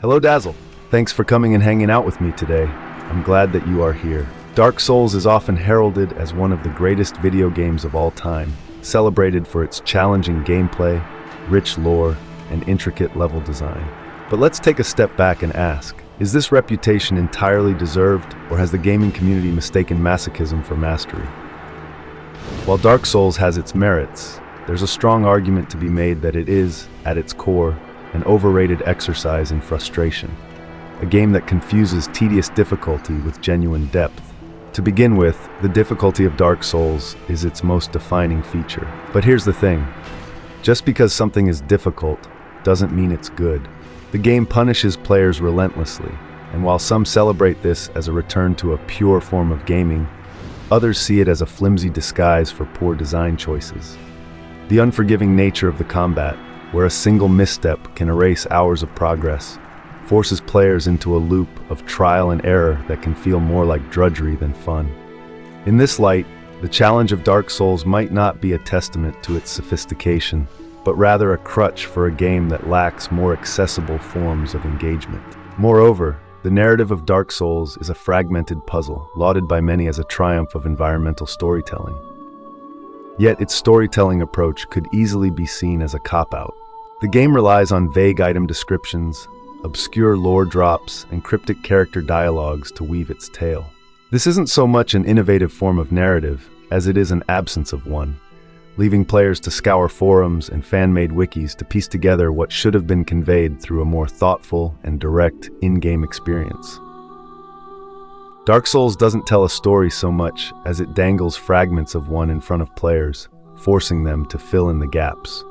Hello, Dazzle. Thanks for coming and hanging out with me today. I'm glad that you are here. Dark Souls is often heralded as one of the greatest video games of all time, celebrated for its challenging gameplay, rich lore, and intricate level design. But let's take a step back and ask, is this reputation entirely deserved, or has the gaming community mistaken masochism for mastery? While Dark Souls has its merits, there's a strong argument to be made that it is, at its core, an overrated exercise in frustration. A game that confuses tedious difficulty with genuine depth. To begin with, the difficulty of Dark Souls is its most defining feature. But here's the thing. Just because something is difficult doesn't mean it's good. The game punishes players relentlessly, and while some celebrate this as a return to a pure form of gaming, others see it as a flimsy disguise for poor design choices. The unforgiving nature of the combat, where a single misstep can erase hours of progress, forces players into a loop of trial and error that can feel more like drudgery than fun. In this light, the challenge of Dark Souls might not be a testament to its sophistication, but rather a crutch for a game that lacks more accessible forms of engagement. Moreover, the narrative of Dark Souls is a fragmented puzzle, lauded by many as a triumph of environmental storytelling. Yet its storytelling approach could easily be seen as a cop-out. The game relies on vague item descriptions, obscure lore drops, and cryptic character dialogues to weave its tale. This isn't so much an innovative form of narrative as it is an absence of one, leaving players to scour forums and fan-made wikis to piece together what should have been conveyed through a more thoughtful and direct in-game experience. Dark Souls doesn't tell a story so much as it dangles fragments of one in front of players, forcing them to fill in the gaps.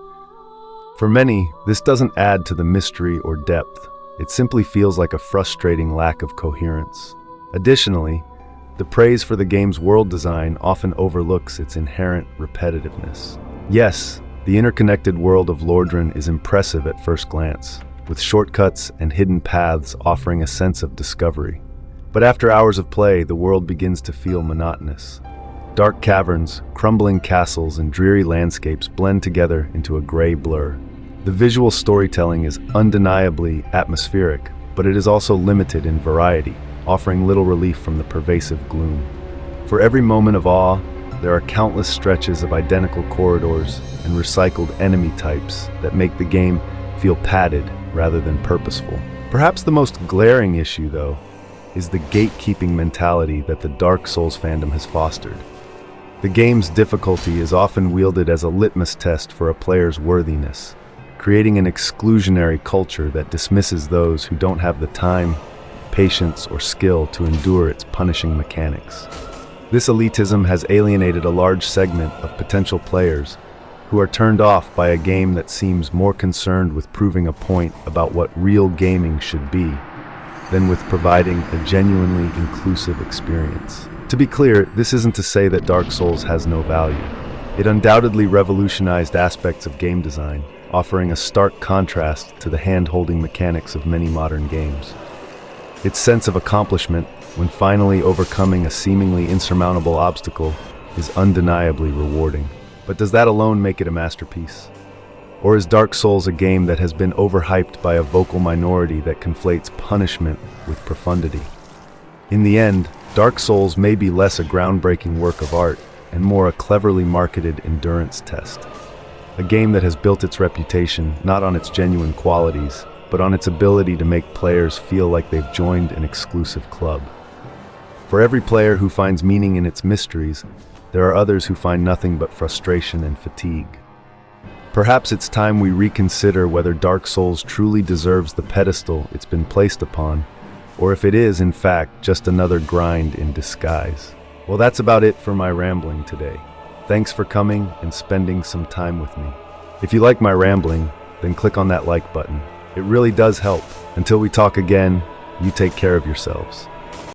For many, this doesn't add to the mystery or depth. It simply feels like a frustrating lack of coherence. Additionally, the praise for the game's world design often overlooks its inherent repetitiveness. Yes, the interconnected world of Lordran is impressive at first glance, with shortcuts and hidden paths offering a sense of discovery. But after hours of play, the world begins to feel monotonous. Dark caverns, crumbling castles, and dreary landscapes blend together into a gray blur. The visual storytelling is undeniably atmospheric, but it is also limited in variety, offering little relief from the pervasive gloom. For every moment of awe, there are countless stretches of identical corridors and recycled enemy types that make the game feel padded rather than purposeful. Perhaps the most glaring issue, though, is the gatekeeping mentality that the Dark Souls fandom has fostered. The game's difficulty is often wielded as a litmus test for a player's worthiness, creating an exclusionary culture that dismisses those who don't have the time, patience, or skill to endure its punishing mechanics. This elitism has alienated a large segment of potential players who are turned off by a game that seems more concerned with proving a point about what real gaming should be than with providing a genuinely inclusive experience. To be clear, this isn't to say that Dark Souls has no value. It undoubtedly revolutionized aspects of game design, offering a stark contrast to the hand-holding mechanics of many modern games. Its sense of accomplishment, when finally overcoming a seemingly insurmountable obstacle, is undeniably rewarding. But does that alone make it a masterpiece? Or is Dark Souls a game that has been overhyped by a vocal minority that conflates punishment with profundity? In the end, Dark Souls may be less a groundbreaking work of art and more a cleverly marketed endurance test. A game that has built its reputation not on its genuine qualities, but on its ability to make players feel like they've joined an exclusive club. For every player who finds meaning in its mysteries, there are others who find nothing but frustration and fatigue. Perhaps it's time we reconsider whether Dark Souls truly deserves the pedestal it's been placed upon, or if it is, in fact, just another grind in disguise. Well, that's about it for my rambling today. Thanks for coming and spending some time with me. If you like my rambling, then click on that like button. It really does help. Until we talk again, you take care of yourselves.